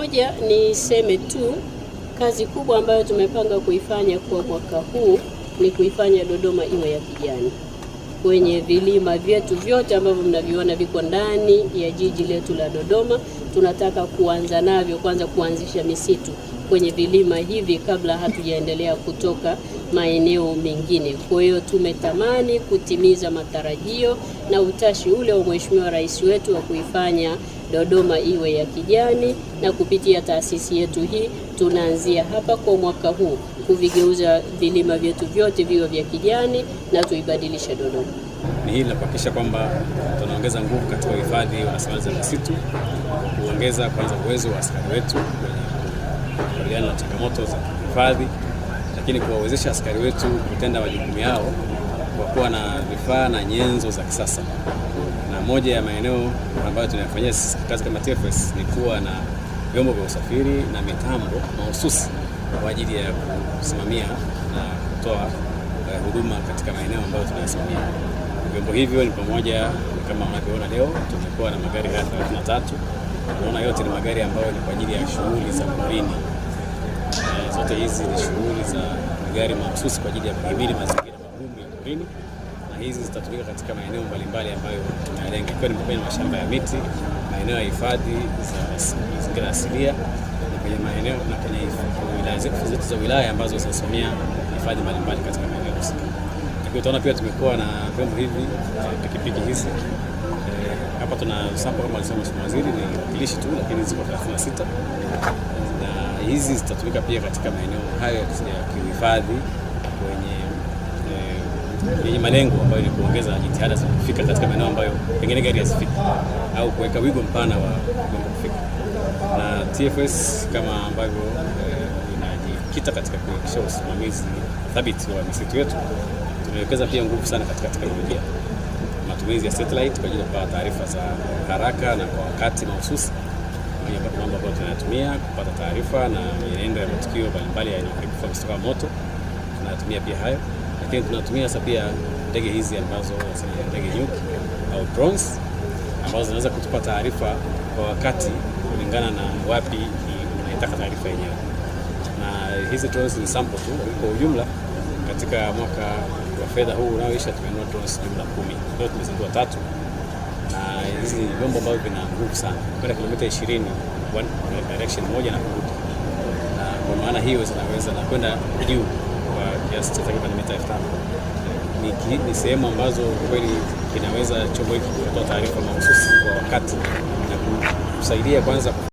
moja niseme tu kazi kubwa ambayo tumepanga kuifanya kwa mwaka huu ni kuifanya Dodoma iwe ya kijani. Kwenye vilima vyetu vyote ambavyo mnaviona viko ndani ya jiji letu la Dodoma, tunataka kuanza navyo, kwanza kuanzisha misitu kwenye vilima hivi kabla hatujaendelea kutoka maeneo mengine. Kwa hiyo tumetamani kutimiza matarajio na utashi ule wa Mheshimiwa Rais wetu wa kuifanya Dodoma iwe ya kijani, na kupitia taasisi yetu hii tunaanzia hapa kwa mwaka huu kuvigeuza vilima vyetu vyote viwe vya kijani na tuibadilishe Dodoma. Ni hili la kuhakikisha kwamba tunaongeza nguvu katika uhifadhi wa rasilimali za misitu, kuongeza kwanza uwezo wa askari wetu kukabiliana na changamoto za uhifadhi, lakini kuwawezesha askari wetu kutenda majukumu yao kwa kuwa na vifaa na nyenzo za kisasa. Na moja ya maeneo ambayo tunayafanyia kazi kama TFS ni kuwa na vyombo vya usafiri na mitambo mahususi kwa ajili ya kusimamia na kutoa huduma katika maeneo ambayo tunayasimamia. Vyombo hivyo ni pamoja, kama unavyoona leo tumekuwa na magari haya 33. Unaona yote ni magari ambayo ni kwa ajili ya shughuli za porini. Zote hizi ni shughuli za magari mahususi kwa ajili ya kuhimili mazingira magumu ya porini, na hizi zitatumika katika maeneo mbalimbali ambayo tunayalenga, ikiwa ni kwenye mashamba ya miti, maeneo ya hifadhi za mazingira asilia, na kwenye maeneo na kwenye wilaya zetu za wilaya ambazo zinasimamia hifadhi mbalimbali katika maeneo husika. Lakini utaona pia tumekuwa na vyombo hivi, pikipiki hizi. Hapa tuna sample kama alisema Mheshimiwa Waziri, ni wakilishi tu, lakini ziko 36 na hizi zitatumika pia katika maeneo hayo ya kuhifadhi yenye malengo ambayo ni kuongeza jitihada za kufika katika maeneo ambayo pengine gari hazifiki au kuweka wigo mpana wa kufika. Na TFS kama ambavyo inajikita katika kuhakikisha usimamizi thabiti wa misitu yetu, tumewekeza pia nguvu sana katika teknolojia, matumizi ya satellite kwa ajili ya kupata taarifa za haraka na kwa wakati mahususi, mambo ambayo tunayatumia kupata taarifa na mienendo ya matukio mbalimbali yanayokuwa kutoka moto. Tunatumia pia hayo, lakini tunatumia sasa pia ndege hizi ambazo nasema ndege nyuki au drones ambazo zinaweza kutupa taarifa kwa wakati kulingana na wapi unaitaka taarifa yenyewe. Na hizi drones ni sample tu. Kwa ujumla katika mwaka wa fedha huu unaoisha tumenunua drones jumla 10. Leo tumezindua 3. Na hizi ni vyombo ambavyo vina nguvu sana, kwenda kilomita 20 one direction moja na kurudi. Na kwa maana hiyo zinaweza na kwenda juu kwa kiasi cha takriban mita 5. Ni sehemu ambazo kweli kinaweza chombo hiki kutoa taarifa mahususi kwa wakati na kusaidia kwanza